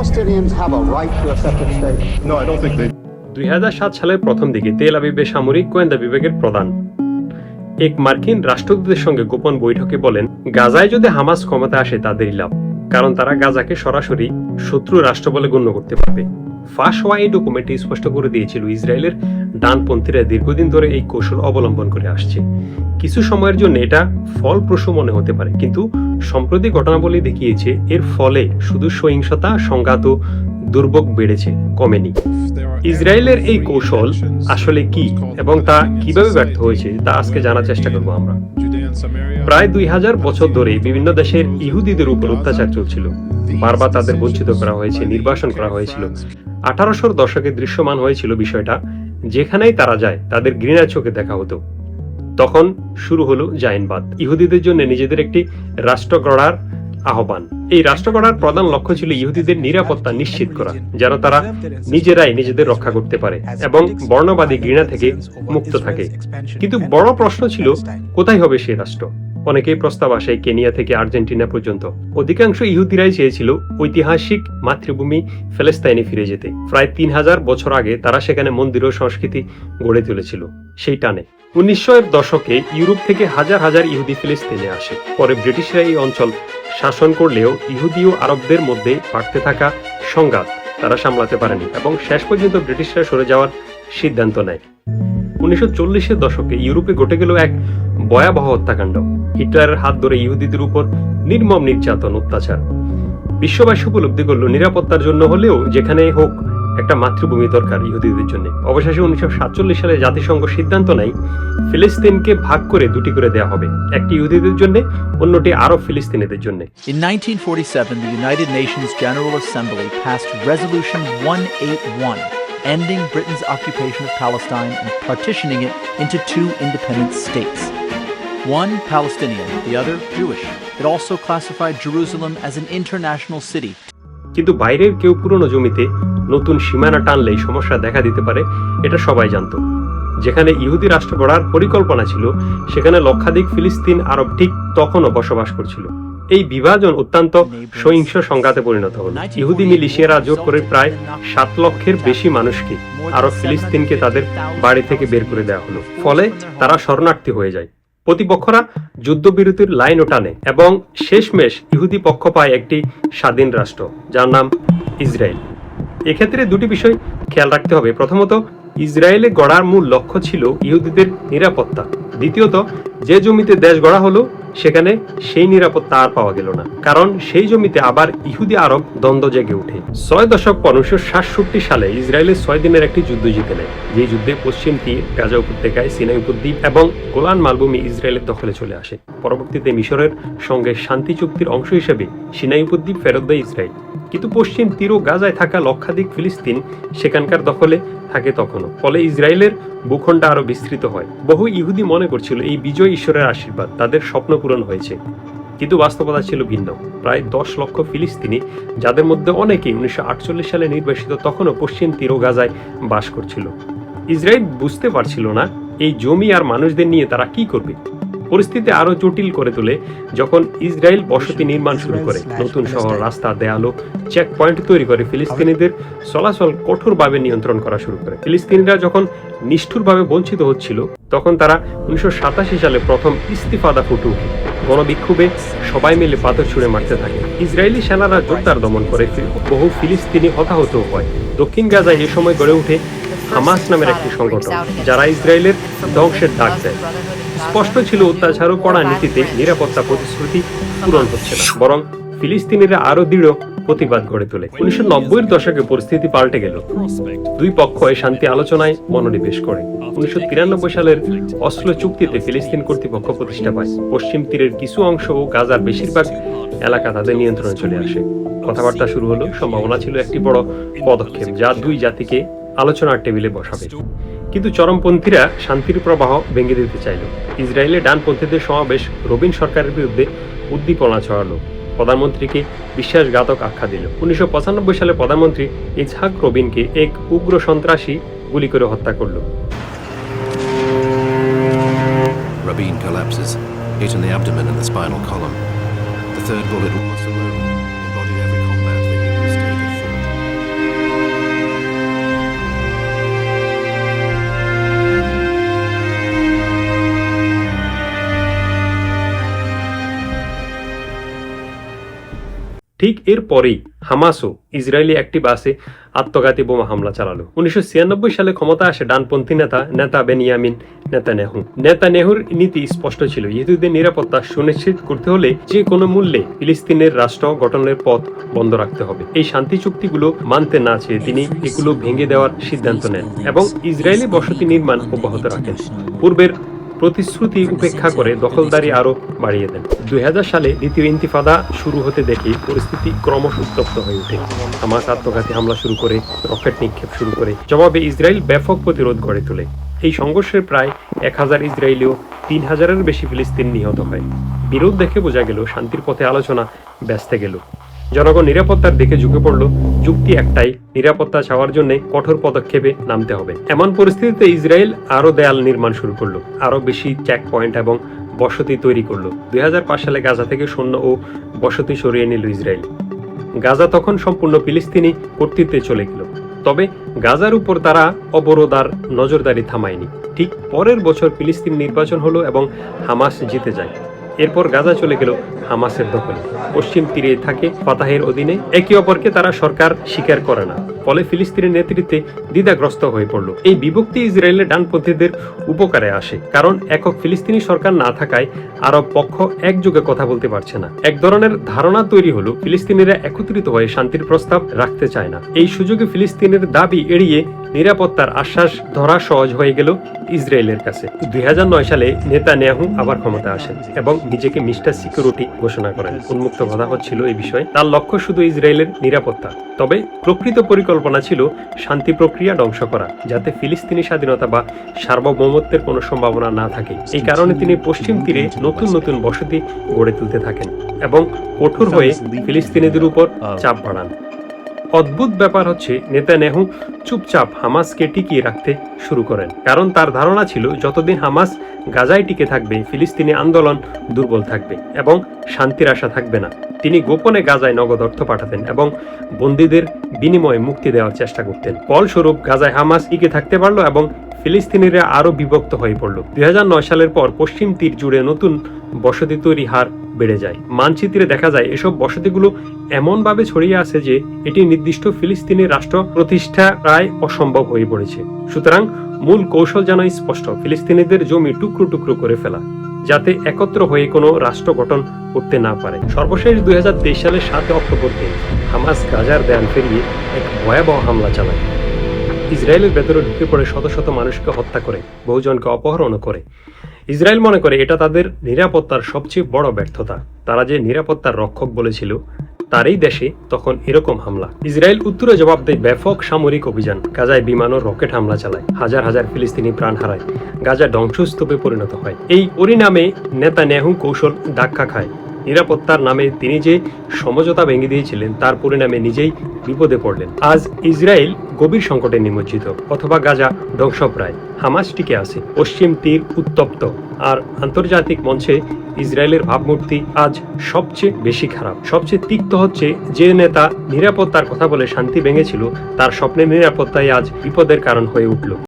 Palestinians have a right to a separate state? No, I don't think they 2007 সালের প্রথম দিকে তেল আবিবে সামরিক গোয়েন্দা বিভাগের প্রধান এক মার্কিন রাষ্ট্রদূতের সঙ্গে গোপন বৈঠকে বলেন, গাজায় যদি হামাস ক্ষমতা আসে তাদেরই লাভ, কারণ তারা গাজাকে সরাসরি শত্রু রাষ্ট্র বলে গণ্য করতে পারবে। ফাঁস হওয়া এই ডকুমেন্টে স্পষ্ট করে দিয়েছিল ইসরায়েলের ডানপন্থীরা দীর্ঘদিন ধরে এই কৌশল অবলম্বন করে আসছে। কিছু সময়ের জন্য এটা ফলপ্রসূ মনে হতে পারে, কিন্তু সম্প্রতি ঘটনাবলী দেখিয়েছে এর ফলে শুধু সহিংসতা, সংঘাত ও দুর্ভোগ বেড়েছে, কমেনি। ইসরায়েলের এই কৌশল আসলে কি এবং তা কিভাবে ব্যর্থ হয়েছে তা আজকে জানার চেষ্টা করব আমরা। প্রায় 2000 বছর ধরে বিভিন্ন দেশের ইহুদিদের উপর অত্যাচার চলছিল। বারবার তাদের বঞ্চিত করা হয়েছে, নির্বাসন করা হয়েছিল। 1800 দশকে দৃশ্যমান হয়েছিল বিষয়টা, যেখানেই তারা যায় তাদের ঘৃণার চোখে দেখা হতো। তখন শুরু হলো জায়নবাদ, ইহুদিদের জন্য নিজেদের একটি রাষ্ট্র গড়ার আহ্বান। এই রাষ্ট্র গড়ার প্রধান লক্ষ্য ছিল ইহুদিদের নিরাপত্তা নিশ্চিত করা, যেন তারা নিজেরাই নিজেদের রক্ষা করতে পারে এবং বর্ণবাদী ঘৃণা থেকে মুক্ত থাকে। কিন্তু বড় প্রশ্ন ছিল, কোথায় হবে সেই রাষ্ট্র? অনেকেই প্রস্তাব আসে কেনিয়া থেকে আর্জেন্টিনা পর্যন্ত। অধিকাংশ ইহুদিরাই চেয়েছিল ঐতিহাসিক মাতৃভূমি ফিলিস্তিনে ফিরে যেতে। প্রায় 3000 বছর আগে তারা সেখানে মন্দির ও সংস্কৃতি গড়ে তুলেছিল। সেই টানে 1900 এর দশকে ইউরোপ থেকে হাজার হাজার ইহুদি ফিলিস্তিনে আসে। পরে ব্রিটিশরা এই অঞ্চল শাসন করলেও ইহুদি ও আরবদের মধ্যে বাড়তে থাকা সংঘাত তারা সামলাতে পারেনি এবং শেষ পর্যন্ত ব্রিটিশরা সরে যাওয়ার সিদ্ধান্ত নেয়। 1940 এর দশকে ইউরোপে ঘটে গেল এক ভয়াবহ হত্যাকাণ্ড। হিটলারের হাত ধরে ইহুদিদের উপর নির্মম নির্যাতন, অত্যাচার। বিশ্ববাসী উপলব্ধি করল নিরাপত্তার জন্য হলেও যেখানে হোক একটা মাতৃভূমি দরকার ইহুদিদের জন্য। অবশেষে 1947 সালে জাতিসংঘ সিদ্ধান্ত নেয় ফিলিস্তিনকে ভাগ করে দুটি করে দেওয়া হবে, একটি ইহুদিদের জন্য, অন্যটি আরব ফিলিস্তিনিদের জন্য। In 1947, the United Nations General Assembly passed Resolution 181, ending Britain's occupation of Palestine and partitioning it into two independent states. One Palestinian, the other Jewish. It also classified Jerusalem as an international city. কিন্তু বাইরের কেউ পুরনো জমিতে নতুন সীমানা টানলেই সমস্যা দেখা দিতে পারে, এটা সবাই জানত। যেখানে ইহুদি রাষ্ট্র গড়ার পরিকল্পনা ছিল, সেখানে লক্ষাধিক ফিলিস্তিন আরব ঠিক তখনও বসবাস করছিল। এই বিভাজন অত্যন্ত সহিংস সংঘাতে পরিণত হল। ইহুদি মিলিশিয়ারা জোর করে প্রায় 7 লক্ষের বেশি মানুষকে, আরব ফিলিস্তিনকে তাদের বাড়ি থেকে বের করে দেওয়া হলো। ফলে তারা শরণার্থী হয়ে যায়। প্রতিপক্ষরা যুদ্ধবিরতির লাইনও টানে এবং শেষমেশ ইহুদি পক্ষ পায় একটি স্বাধীন রাষ্ট্র, যার নাম ইসরায়েল। এক্ষেত্রে দুটি বিষয় খেয়াল রাখতে হবে। প্রথমত, ইসরায়েলে গড়ার মূল লক্ষ্য ছিল ইহুদিদের নিরাপত্তা। দ্বিতীয়ত, যে জমিতে দেশ গড়া হলো সেখানে সেই নিরাপত্তা আর পাওয়া গেল না, কারণ সেই জমিতে আবার ইহুদি আরব দ্বন্দ্ব জেগে ওঠে। 6 দশক 1967 সালে ইসরায়েলের 6 দিনের একটি যুদ্ধ জিতে নেয়। যে যুদ্ধে পশ্চিম তীর, গাজা উপত্যকায়, সিনাই উপদ্বীপ এবং গোলান মালভূমি ইসরায়েলের দখলে চলে আসে। পরবর্তীতে মিশরের সঙ্গে শান্তি চুক্তির অংশ হিসেবে সিনাই উপদ্বীপ ফেরত দেয় ইসরায়েল। কিন্তু পশ্চিম তীর ও গাজায় থাকা লক্ষাধিক ফিলিস্তিন সেখানকার দখলে থাকে তখনও। ফলে ইসরায়েলের ভূখণ্ড আরো বিস্তৃত হয়। বহু ইহুদি মনে করছিল এই বিজয় ঈশ্বরের আশীর্বাদ, তাদের স্বপ্ন পূরণ হয়েছে। কিন্তু বাস্তবতা ছিল ভিন্ন। প্রায় 10 লক্ষ ফিলিস্তিনি, যাদের মধ্যে অনেকেই 1948 সালে নির্বাসিত, তখনও পশ্চিম তীর ও গাজায় বাস করছিল। ইসরায়েল বুঝতে পারছিল না এই জমি আর মানুষদের নিয়ে তারা কি করবে। পরিস্থিতি আরো জটিল করে তোলে যখন ইসরায়েল বসতি নির্মাণ শুরু করে, নতুন শহর, রাস্তা, দেয়াল ও চেক পয়েন্ট তৈরি করে ফিলিস্তিনিদের চলাচল কঠোরভাবে নিয়ন্ত্রণ করা শুরু করে। ফিলিস্তিনিরা যখন নিষ্ঠুরভাবে বঞ্চিত হচ্ছিল, তখন তারা 1987 সালে প্রথম ইস্তিফাদা ফুটে ওঠে। গণবিক্ষোভে সবাই মিলে পাথর ছুঁড়ে মারতে থাকে। ইসরায়েলি সেনারা জোরদার দমন করে, বহু ফিলিস্তিনি হতাহত হয়। দক্ষিণ গাজায় এ সময় গড়ে ওঠে হামাস নামের একটি সংগঠন, যারা ইসরায়েলের ধ্বংসের ডাক দেয়। স্পষ্ট ছিল অত্যাচার ও কড়া নীতিতে নিরাপত্তা প্রতিশ্রুতি পূরণ হচ্ছে না, বরং ফিলিস্তিনিরা আরো দৃঢ় প্রতিবাদ গড়ে তোলে। 1990-এর দশকে পরিস্থিতি পাল্টে গেল। দুই পক্ষ শান্তি আলোচনায় মনোনিবেশ করে। 1993 সালের অসলো চুক্তিতে ফিলিস্তিন কর্তৃপক্ষ প্রতিষ্ঠা পায়। পশ্চিম তীরের কিছু অংশ ও গাজার বেশিরভাগ এলাকা তাদের নিয়ন্ত্রণে চলে আসে। কথাবার্তা শুরু হলো। সম্ভাবনা ছিল একটি বড় পদক্ষেপ, যা দুই জাতিকে আলোচনার টেবিলে বসাবে। কিন্তু চরমপন্থীরা শান্তির প্রবাহ ভেঙে দিতে চাইল। ইসরায়েলে ডানপন্থীদের সমাবেশ রবিন সরকারের বিরুদ্ধে উদ্দীপনা ছড়ালো, প্রধানমন্ত্রীকে বিশ্বাসঘাতক আখ্যা দিল। 1995 সালে প্রধানমন্ত্রী ইসহাক রবিনকে এক উগ্র সন্ত্রাসী গুলি করে হত্যা করল। Rabin collapses, hit in the abdomen and the spinal column. The third bullet almost alone embodied every combat that he was stated for. ঠিক এরপরেই হামাসও ইসরায়েলি একটি বাসে আত্মঘাতী বোমা হামলা চালালো। 1996 সালে ক্ষমতা আসে ডানপন্থী নেতা বেনিয়ামিন নেতানিয়াহুর নীতি স্পষ্ট ছিল, ইহুদিদের নিরাপত্তা সুনিশ্চিত করতে হলে যে কোনো মূল্যে ফিলিস্তিনের রাষ্ট্র গঠনের পথ বন্ধ রাখতে হবে। এই শান্তি চুক্তিগুলো মানতে না চেয়ে তিনি এগুলো ভেঙে দেওয়ার সিদ্ধান্ত নেন এবং ইসরায়েলি বসতি নির্মাণ অব্যাহত রাখেন। পূর্বের প্রতিশ্রুতি উপেক্ষা করে দখলদারি আরো বাড়িয়ে দেন। 2000 সালে দ্বিতীয় ইন্তিফাদা শুরু হতে দেখে পরিস্থিতি ক্রমশ উত্তপ্ত হয়ে ওঠে। হামাস আত্মঘাতী হামলা শুরু করে, রকেট নিক্ষেপ শুরু করে, জবাবে ইসরায়েল ব্যাপক প্রতিরোধ গড়ে তোলে। এই সংঘর্ষের প্রায় 1000 ইসরায়েলি ও 3000-এর বেশি ফিলিস্তিন নিহত হয়। বিরোধ দেখে বোঝা গেল শান্তির পথে আলোচনা ব্যস্ত গেল। জনগণ নিরাপত্তার দিকে ঝুঁকে পড়ল। যুক্তি একটাই, নিরাপত্তা চাওয়ার জন্য কঠোর পদক্ষেপে নামতে হবে। এমন পরিস্থিতিতে ইসরায়েল আরো দেয়াল নির্মাণ শুরু করলো, আরো বেশি চেক পয়েন্ট এবং বসতি তৈরি করলো। 2005 সালে গাজা থেকে সৈন্য ও বসতি সরিয়ে নিল ইসরায়েল। গাজা তখন সম্পূর্ণ ফিলিস্তিনি কর্তৃত্বে চলে গেল। তবে গাজার উপর তারা অবরোধ আর নজরদারি থামায়নি। ঠিক পরের বছর ফিলিস্তিন নির্বাচন হলো এবং হামাস জিতে যায়। এরপর গাজা চলে গেল হামাসের দখলে। পশ্চিম তীরে থাকে ফাতাহের অধীনে। একে অপরকে তারা সরকার স্বীকার করে না, ফলে ফিলিস্তিনের নেতৃত্বে দ্বিধাগ্রস্ত হয়ে পড়ল। এই বিভক্তি ইসরায়েলের ডানপন্থীদের উপকারে আসে, কারণ একক ফিলিস্তিনি সরকার না থাকায় আরব পক্ষ একযোগে কথা বলতে পারছে না। এক ধরনের ধারণা তৈরি হলো ফিলিস্তিনিরা একত্রিত হয়ে শান্তির প্রস্তাব রাখতে চায় না। এই সুযোগে ফিলিস্তিনের দাবি এড়িয়ে নিরাপত্তার আশ্বাস ধরা সহজ হয়ে গেল ইসরায়েলের কাছে। 2009 সালে নেতানিয়াহু আবার ক্ষমতা আসেন এবং নিজেকে মিস্টার সিকিউরিটি ঘোষণা করেন। উন্মুক্ত কথা হচ্ছিল এই বিষয়ে। তার লক্ষ্য শুধু ইসরায়েলের নিরাপত্তা, তবে প্রকৃত পরিকল্পনা ছিল শান্তি প্রক্রিয়া ধ্বংস করা, যাতে ফিলিস্তিনি স্বাধীনতা বা সার্বভৌমত্বের কোনো সম্ভাবনা না থাকে। এই কারণে তিনি পশ্চিম তীরে নতুন নতুন বসতি গড়ে তুলতে থাকেন এবং কঠোর হয়ে ফিলিস্তিনিদের উপর চাপ বাড়ান। অদ্ভুত ব্যাপার হচ্ছে, নেতানিয়াহু চুপচাপ হামাসকে টিকিয়ে রাখতে শুরু করেন, কারণ তার ধারণা ছিল যতদিন হামাস গাজায় টিকে থাকবে ফিলিস্তিনি আন্দোলন দুর্বল থাকবে এবং শান্তির আশা থাকবে না। তিনি গোপনে গাজায় নগদ অর্থ পাঠাতেন এবং বন্দীদের বিনিময়ে মুক্তি দেওয়ার চেষ্টা করতেন। ফলস্বরূপ গাজায় হামাস টিকে থাকতে পারল এবং ফিলিস্তিনিরা আরো বিভক্ত হয়ে পড়ল। 2009 সালের পর পশ্চিম তীর জুড়ে নতুন বসতি তৈরি হার বেড়ে যায়। মানচিত্রে দেখা যায় এসব বসতিগুলো এমনভাবে ছড়িয়ে আছে যে এটি নির্দিষ্ট ফিলিস্তিনি রাষ্ট্র প্রতিষ্ঠা প্রায় অসম্ভব হয়ে পড়েছে। সুতরাং মূল কৌশল যেন স্পষ্ট, ফিলিস্তিনিদের জমি টুকরো টুকরো করে ফেলা, যাতে একত্র হয়ে কোনো রাষ্ট্র গঠন করতে না পারে। সর্বশেষ 2023 সালের 7 অক্টোবর দিন হামাস গাজার দেয়াল পেরিয়ে এক ভয়াবহ হামলা চালায়। ইসরায়েলের ভেতরে ঢুকে পড়ে শত শত মানুষকে হত্যা করে, বহুজনকে অপহরণ করে। ইসরায়েল মনে করে এটা তাদের নিরাপত্তার সবচেয়ে বড় ব্যর্থতা। তারা যে নিরাপত্তার রক্ষক বলেছিল, তারই দেশে তখন এরকম হামলা। ইসরায়েল উত্তরে জবাব দেয় ব্যাপক সামরিক অভিযান। গাজায় বিমান ও রকেট হামলা চালায়, হাজার হাজার ফিলিস্তিনি প্রাণ হারায়, গাজা ধ্বংসস্তূপে পরিণত হয়। এই পরিণামে নেতানিয়াহু কৌশল ধাক্কা খায়। নিরাপত্তার নামে তিনি যে সমঝোতা ভেঙে দিয়েছিলেন, তার পরিণামে নিজেই বিপদে পড়লেন। আজ ইসরায়েল গভীর সংকটে নিমজ্জিত, অথবা গাজা ধ্বংসপ্রায়, হামাস টিকে আছে, পশ্চিম তীর উত্তপ্ত, আর আন্তর্জাতিক মঞ্চে ইসরায়েলের ভাবমূর্তি আজ সবচেয়ে বেশি খারাপ। সবচেয়ে তিক্ত হচ্ছে, যে নেতা নিরাপত্তার কথা বলে শান্তি ভেঙেছিল, তার স্বপ্নের নিরাপত্তাই আজ বিপদের কারণ হয়ে উঠল।